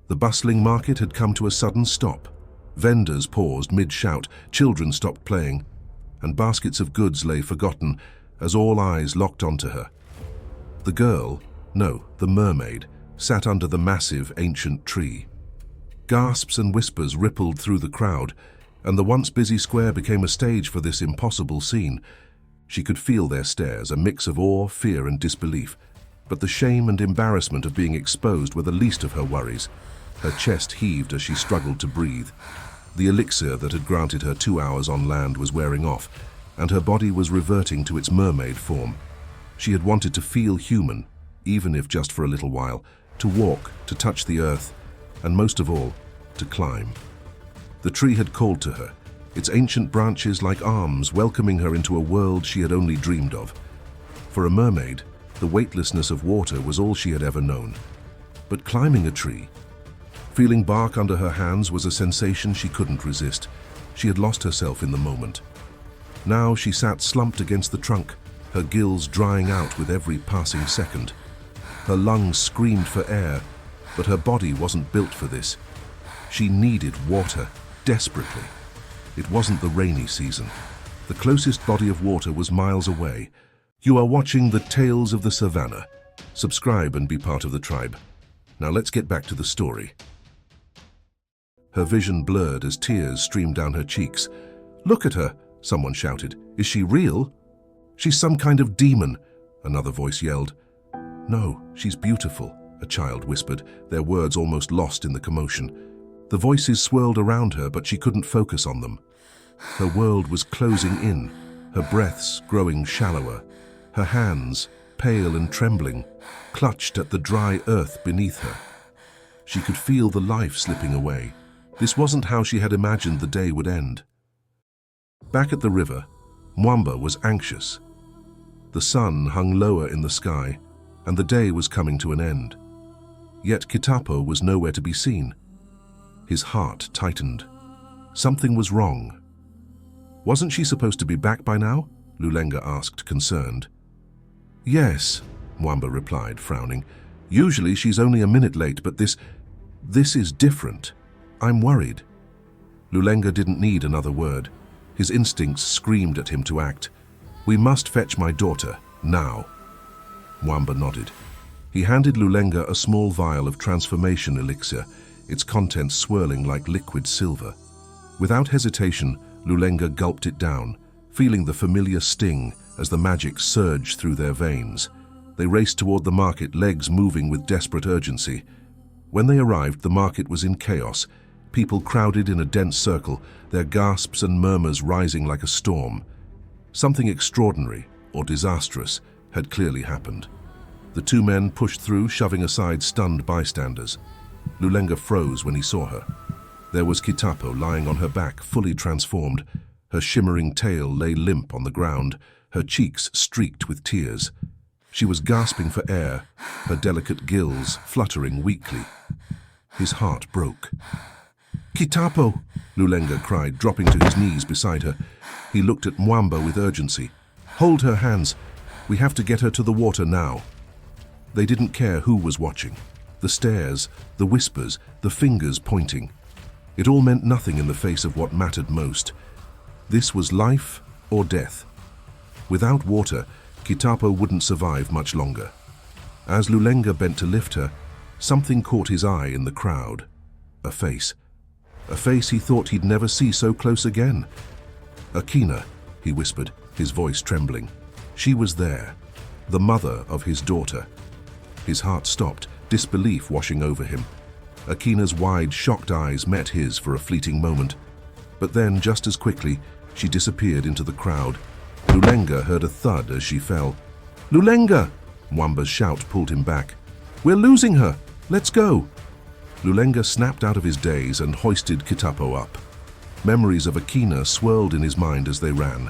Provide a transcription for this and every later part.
The bustling market had come to a sudden stop. Vendors paused mid-shout, children stopped playing, and baskets of goods lay forgotten as all eyes locked onto her. The girl, no, the mermaid, sat under the massive ancient tree. Gasps and whispers rippled through the crowd, and the once busy square became a stage for this impossible scene. She could feel their stares, a mix of awe, fear, and disbelief. But the shame and embarrassment of being exposed were the least of her worries. Her chest heaved as she struggled to breathe. The elixir that had granted her 2 hours on land was wearing off, and her body was reverting to its mermaid form. She had wanted to feel human, even if just for a little while, to walk, to touch the earth, and most of all, to climb. The tree had called to her, its ancient branches like arms welcoming her into a world she had only dreamed of. For a mermaid, the weightlessness of water was all she had ever known. But climbing a tree, feeling bark under her hands was a sensation she couldn't resist. She had lost herself in the moment. Now she sat slumped against the trunk, her gills drying out with every passing second. Her lungs screamed for air, but her body wasn't built for this. She needed water, desperately. It wasn't the rainy season. The closest body of water was miles away. You are watching the Tales of the Savannah. Subscribe and be part of the tribe. Now let's get back to the story. Her vision blurred as tears streamed down her cheeks. "Look at her," someone shouted. "Is she real?" "She's some kind of demon," another voice yelled. "No, she's beautiful," a child whispered, their words almost lost in the commotion. The voices swirled around her, but she couldn't focus on them. Her world was closing in, her breaths growing shallower. Her hands, pale and trembling, clutched at the dry earth beneath her. She could feel the life slipping away. This wasn't how she had imagined the day would end. Back at the river, Mwamba was anxious. The sun hung lower in the sky, and the day was coming to an end. Yet Kitapo was nowhere to be seen. His heart tightened. Something was wrong. "Wasn't she supposed to be back by now?" Lulenga asked, concerned. "Yes," Mwamba replied, frowning. "Usually she's only a minute late, but this is different. I'm worried." Lulenga didn't need another word. His instincts screamed at him to act. "We must fetch my daughter, now." Mwamba nodded. He handed Lulenga a small vial of transformation elixir, its contents swirling like liquid silver. Without hesitation, Lulenga gulped it down, feeling the familiar sting as the magic surged through their veins. They raced toward the market, legs moving with desperate urgency. When they arrived, the market was in chaos. People crowded in a dense circle, their gasps and murmurs rising like a storm. Something extraordinary, or disastrous, had clearly happened. The two men pushed through, shoving aside stunned bystanders. Lulenga froze when he saw her. There was Kitapo lying on her back, fully transformed. Her shimmering tail lay limp on the ground, her cheeks streaked with tears. She was gasping for air, her delicate gills fluttering weakly. His heart broke. "Kitapo!" Lulenga cried, dropping to his knees beside her. He looked at Mwamba with urgency. "Hold her hands. We have to get her to the water now." They didn't care who was watching. The stares, the whispers, the fingers pointing. It all meant nothing in the face of what mattered most. This was life or death. Without water, Kitapo wouldn't survive much longer. As Lulenga bent to lift her, something caught his eye in the crowd. A face. A face he thought he'd never see so close again. "Akina," he whispered, his voice trembling. She was there, the mother of his daughter. His heart stopped, disbelief washing over him. Akina's wide, shocked eyes met his for a fleeting moment. But then, just as quickly, she disappeared into the crowd. Lulenga heard a thud as she fell. "Lulenga!" Mwamba's shout pulled him back. "We're losing her! Let's go!" Lulenga snapped out of his daze and hoisted Kitapo up. Memories of Akina swirled in his mind as they ran.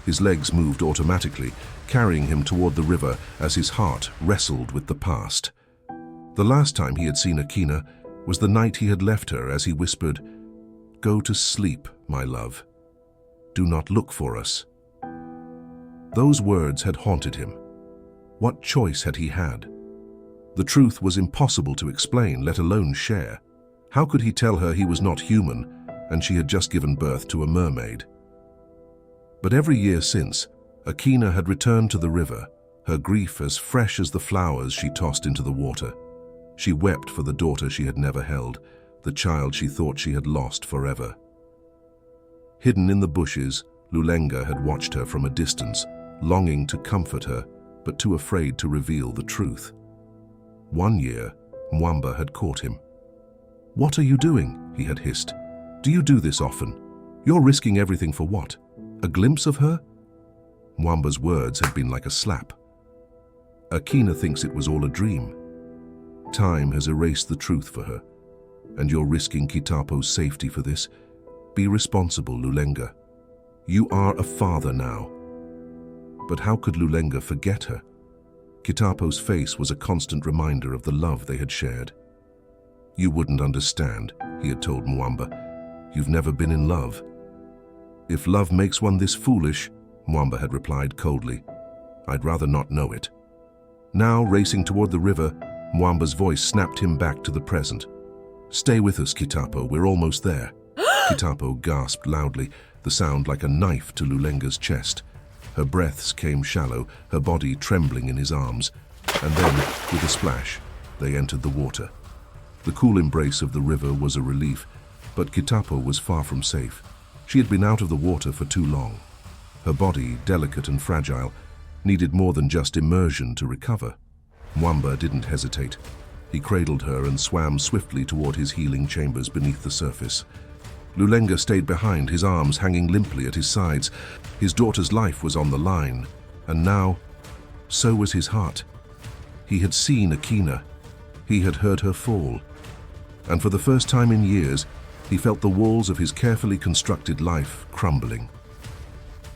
His legs moved automatically, carrying him toward the river as his heart wrestled with the past. The last time he had seen Akina was the night he had left her as he whispered, "Go to sleep, my love. Do not look for us." Those words had haunted him. What choice had he had? The truth was impossible to explain, let alone share. How could he tell her he was not human and she had just given birth to a mermaid? But every year since, Akina had returned to the river, her grief as fresh as the flowers she tossed into the water. She wept for the daughter she had never held, the child she thought she had lost forever. Hidden in the bushes, Lulenga had watched her from a distance, longing to comfort her, but too afraid to reveal the truth. One year, Mwamba had caught him. "What are you doing?" he had hissed. "Do you do this often? You're risking everything for what? A glimpse of her?" Mwamba's words had been like a slap. "Akina thinks it was all a dream. Time has erased the truth for her, and you're risking Kitapo's safety for this. Be responsible, Lulenga. You are a father now." But how could Lulenga forget her? Kitapo's face was a constant reminder of the love they had shared. "You wouldn't understand," he had told Mwamba. "You've never been in love." "If love makes one this foolish," Mwamba had replied coldly, "I'd rather not know it." Now, racing toward the river, Mwamba's voice snapped him back to the present. "Stay with us, Kitapo, we're almost there." Kitapo gasped loudly, the sound like a knife to Lulenga's chest. Her breaths came shallow, her body trembling in his arms, and then, with a splash, they entered the water. The cool embrace of the river was a relief, but Kitapo was far from safe. She had been out of the water for too long. Her body, delicate and fragile, needed more than just immersion to recover. Mwamba didn't hesitate. He cradled her and swam swiftly toward his healing chambers beneath the surface. Lulenga stayed behind, his arms hanging limply at his sides. His daughter's life was on the line, and now, so was his heart. He had seen Akina. He had heard her fall. And for the first time in years, he felt the walls of his carefully constructed life crumbling.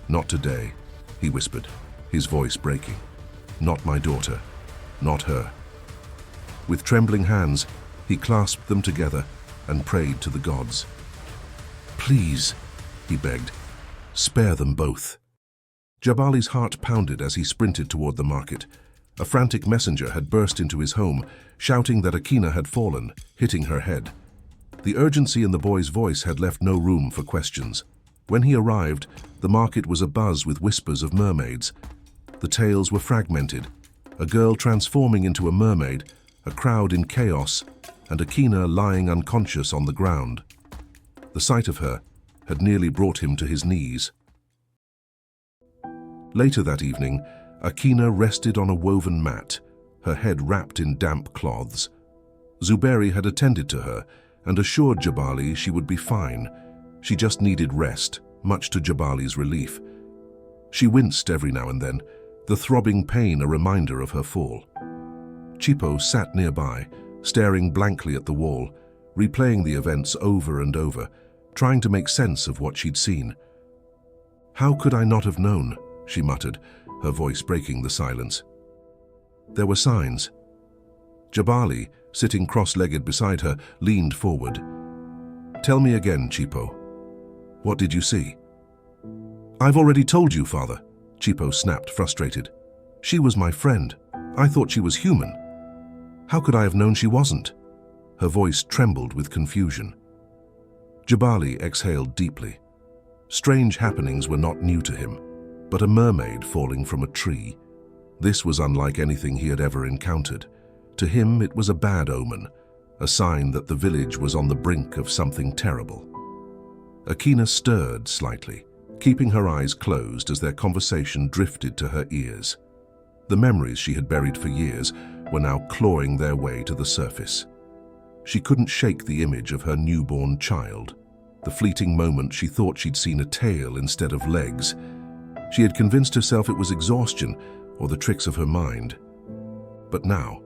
"Not today," he whispered, his voice breaking. "Not my daughter. Not her." With trembling hands, he clasped them together and prayed to the gods. "Please," he begged, "spare them both." Jabali's heart pounded as he sprinted toward the market. A frantic messenger had burst into his home, shouting that Akina had fallen, hitting her head. The urgency in the boy's voice had left no room for questions. When he arrived, the market was abuzz with whispers of mermaids. The tales were fragmented. A girl transforming into a mermaid, a crowd in chaos, and Akina lying unconscious on the ground. The sight of her had nearly brought him to his knees. Later that evening, Akina rested on a woven mat, her head wrapped in damp cloths. Zuberi had attended to her and assured Jabali she would be fine. She just needed rest, much to Jabali's relief. She winced every now and then, the throbbing pain a reminder of her fall. Chipo sat nearby, staring blankly at the wall, replaying the events over and over, trying to make sense of what she'd seen. "How could I not have known?" she muttered, her voice breaking the silence. There were signs. Jabali, sitting cross-legged beside her, leaned forward. "Tell me again, Chipo. What did you see?" "I've already told you, Father," Chipo snapped, frustrated. "She was my friend. I thought she was human. How could I have known she wasn't?" Her voice trembled with confusion. Jabali exhaled deeply. Strange happenings were not new to him, but a mermaid falling from a tree. This was unlike anything he had ever encountered. To him, it was a bad omen, a sign that the village was on the brink of something terrible. Akina stirred slightly, keeping her eyes closed as their conversation drifted to her ears. The memories she had buried for years were now clawing their way to the surface. She couldn't shake the image of her newborn child. The fleeting moment she thought she'd seen a tail instead of legs. She had convinced herself it was exhaustion or the tricks of her mind. But now,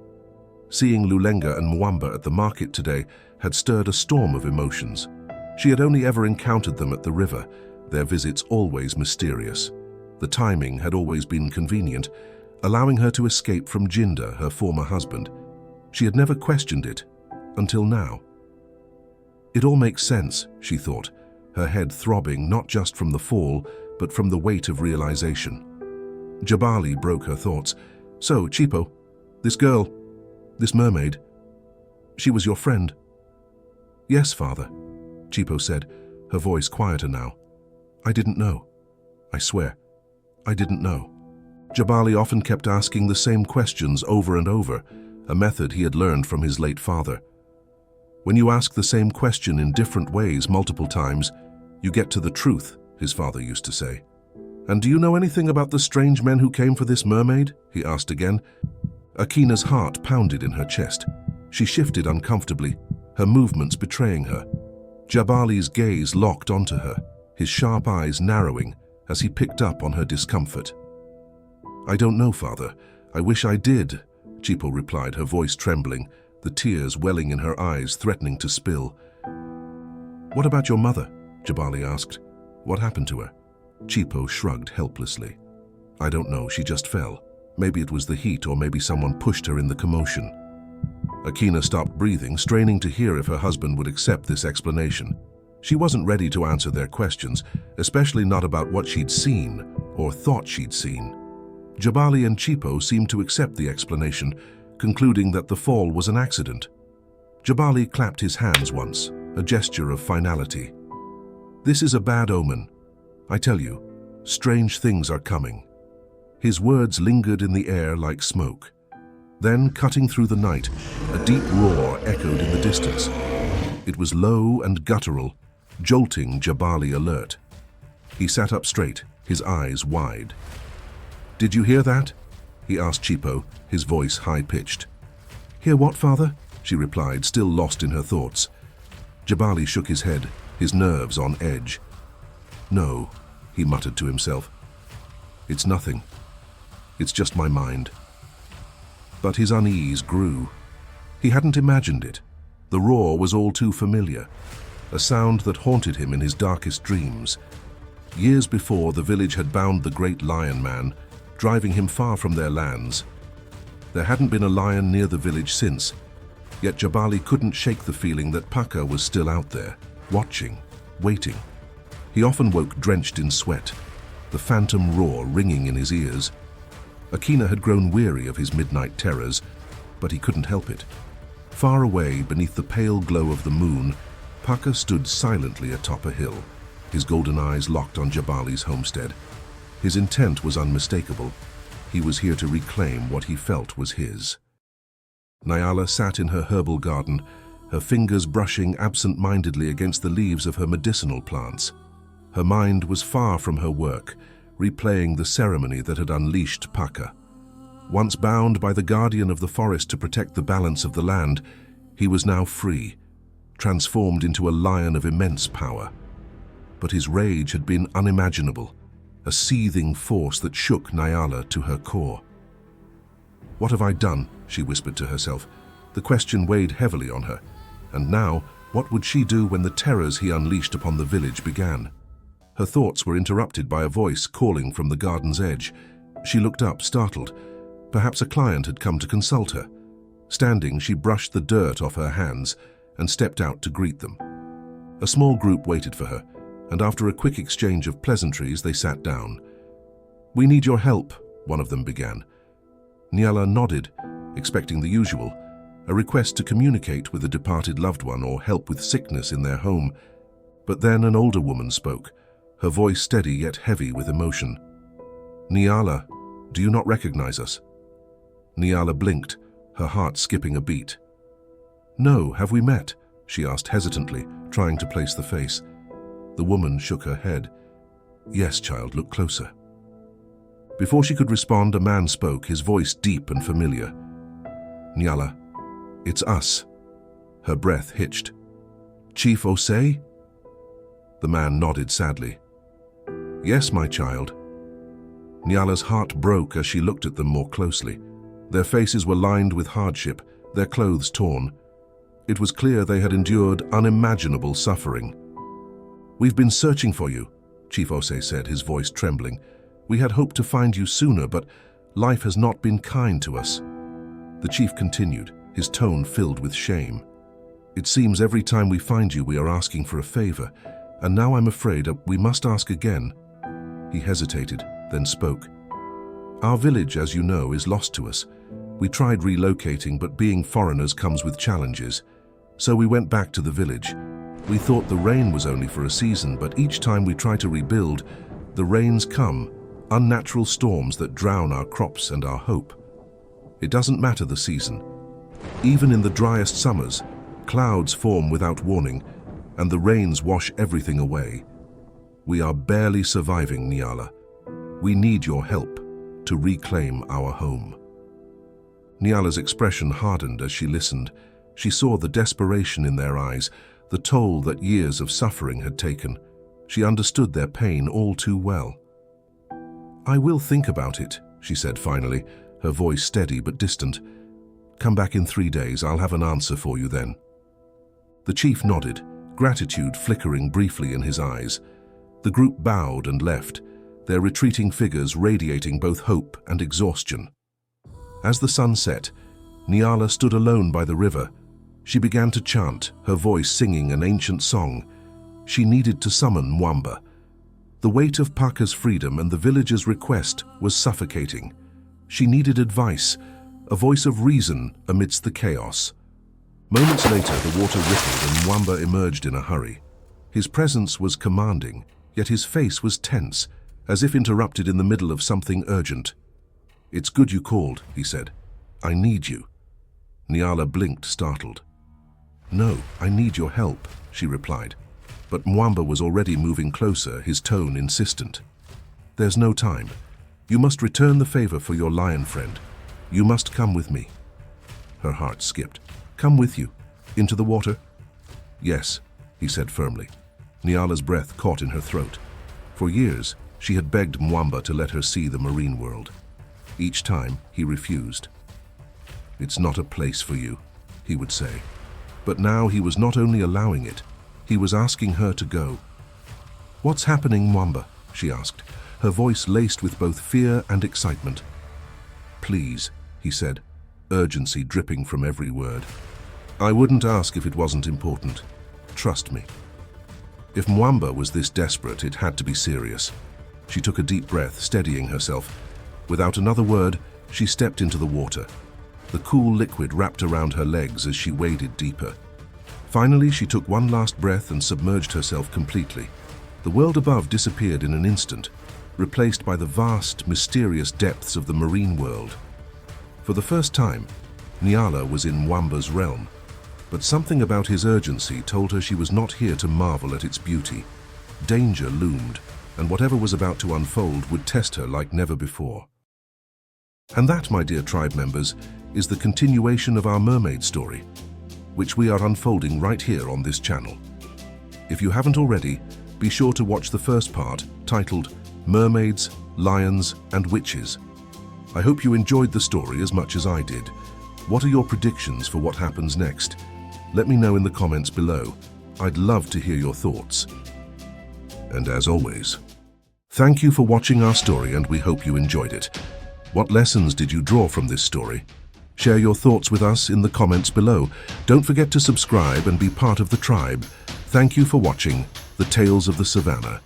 seeing Lulenga and Mwamba at the market today had stirred a storm of emotions. She had only ever encountered them at the river, their visits always mysterious. The timing had always been convenient, allowing her to escape from Jinder, her former husband. She had never questioned it, until now. It all makes sense, she thought, her head throbbing not just from the fall, but from the weight of realization. Jabali broke her thoughts. "So, Chipo, this girl, this mermaid, she was your friend?" Yes, father, Chipo said, her voice quieter now. I didn't know. I swear, I didn't know. Jabali often kept asking the same questions over and over, a method he had learned from his late father. When you ask the same question in different ways multiple times, you get to the truth, his father used to say. And do you know anything about the strange men who came for this mermaid? He asked again. Akina's heart pounded in her chest. She shifted uncomfortably, her movements betraying her. Jabali's gaze locked onto her, his sharp eyes narrowing as he picked up on her discomfort. I don't know, father. I wish I did, Chipo replied, her voice trembling, the tears welling in her eyes, threatening to spill. What about your mother? Jabali asked. What happened to her? Chipo shrugged helplessly. I don't know, she just fell. Maybe it was the heat, or maybe someone pushed her in the commotion. Akina stopped breathing, straining to hear if her husband would accept this explanation. She wasn't ready to answer their questions, especially not about what she'd seen, or thought she'd seen. Jabali and Chipo seemed to accept the explanation, concluding that the fall was an accident. Jabali clapped his hands once, a gesture of finality. This is a bad omen. I tell you, strange things are coming. His words lingered in the air like smoke. Then, cutting through the night, a deep roar echoed in the distance. It was low and guttural, jolting Jabali alert. He sat up straight, his eyes wide. Did you hear that? He asked Chipo, his voice high-pitched. Hear what, father? She replied, still lost in her thoughts. Jabali shook his head, his nerves on edge. No, he muttered to himself. It's nothing. It's just my mind. But his unease grew. He hadn't imagined it. The roar was all too familiar, a sound that haunted him in his darkest dreams. Years before, the village had bound the great lionman, driving him far from their lands. There hadn't been a lion near the village since, yet Jabali couldn't shake the feeling that Paka was still out there, watching, waiting. He often woke drenched in sweat, the phantom roar ringing in his ears. Akina had grown weary of his midnight terrors, but he couldn't help it. Far away, beneath the pale glow of the moon, Paka stood silently atop a hill, his golden eyes locked on Jabali's homestead. His intent was unmistakable. He was here to reclaim what he felt was his. Nyala sat in her herbal garden, her fingers brushing absent-mindedly against the leaves of her medicinal plants. Her mind was far from her work, replaying the ceremony that had unleashed Paka. Once bound by the guardian of the forest to protect the balance of the land, he was now free, transformed into a lion of immense power. But his rage had been unimaginable, a seething force that shook Nyala to her core. What have I done? She whispered to herself. The question weighed heavily on her. And now, what would she do when the terrors he unleashed upon the village began? Her thoughts were interrupted by a voice calling from the garden's edge. She looked up, startled. Perhaps a client had come to consult her. Standing, she brushed the dirt off her hands and stepped out to greet them. A small group waited for her, and after a quick exchange of pleasantries, they sat down. We need your help, one of them began. Nyala nodded, expecting the usual, a request to communicate with a departed loved one or help with sickness in their home. But then an older woman spoke, her voice steady yet heavy with emotion. Nyala, do you not recognize us? Nyala blinked, her heart skipping a beat. No, have we met? She asked hesitantly, trying to place the face. The woman shook her head. Yes, child, look closer. Before she could respond, a man spoke, his voice deep and familiar. Nyala, it's us. Her breath hitched. Chief Osei? The man nodded sadly. Yes, my child. Nyala's heart broke as she looked at them more closely. Their faces were lined with hardship, their clothes torn. It was clear they had endured unimaginable suffering. We've been searching for you, Chief Osei said, his voice trembling. We had hoped to find you sooner, but life has not been kind to us. The chief continued, his tone filled with shame. It seems every time we find you, we are asking for a favor, and now I'm afraid we must ask again. He hesitated, then spoke. Our village, as you know, is lost to us. We tried relocating, but being foreigners comes with challenges. So we went back to the village. We thought the rain was only for a season, but each time we try to rebuild, the rains come, unnatural storms that drown our crops and our hope. It doesn't matter the season. Even in the driest summers, clouds form without warning, and the rains wash everything away. We are barely surviving, Nyala. We need your help to reclaim our home. Nyala's expression hardened as she listened. She saw the desperation in their eyes, the toll that years of suffering had taken. She understood their pain all too well. "I will think about it," she said finally, her voice steady but distant. "Come back in 3 days. I'll have an answer for you then." The chief nodded, gratitude flickering briefly in his eyes. The group bowed and left, their retreating figures radiating both hope and exhaustion. As the sun set, Nyala stood alone by the river. She began to chant, her voice singing an ancient song. She needed to summon Mwamba. The weight of Paka's freedom and the villagers' request was suffocating. She needed advice, a voice of reason amidst the chaos. Moments later, the water rippled and Mwamba emerged in a hurry. His presence was commanding, yet his face was tense, as if interrupted in the middle of something urgent. "It's good you called," he said. "I need you." Nyala blinked, startled. "No, I need your help," she replied. But Mwamba was already moving closer, his tone insistent. "There's no time. You must return the favor for your lion friend. You must come with me." Her heart skipped. "Come with you? Into the water?" "Yes," he said firmly. Nyala's breath caught in her throat. For years, she had begged Mwamba to let her see the marine world. Each time, he refused. "It's not a place for you," he would say. But now he was not only allowing it, he was asking her to go. "What's happening, Mwamba?" she asked, her voice laced with both fear and excitement. "Please," he said, urgency dripping from every word. "I wouldn't ask if it wasn't important. Trust me." If Mwamba was this desperate, it had to be serious. She took a deep breath, steadying herself. Without another word, she stepped into the water. The cool liquid wrapped around her legs as she waded deeper. Finally, she took one last breath and submerged herself completely. The world above disappeared in an instant, replaced by the vast, mysterious depths of the marine world. For the first time, Nyala was in Mwamba's realm, but something about his urgency told her she was not here to marvel at its beauty. Danger loomed, and whatever was about to unfold would test her like never before. And that, my dear tribe members, is the continuation of our mermaid story, which we are unfolding right here on this channel. If you haven't already, be sure to watch the first part, titled Mermaids, Lions, and Witches. I hope you enjoyed the story as much as I did. What are your predictions for what happens next? Let me know in the comments below. I'd love to hear your thoughts. And as always, thank you for watching our story, and we hope you enjoyed it. What lessons did you draw from this story? Share your thoughts with us in the comments below. Don't forget to subscribe and be part of the tribe. Thank you for watching The Tales of the Savannah.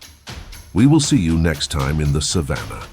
We will see you next time in the Savannah.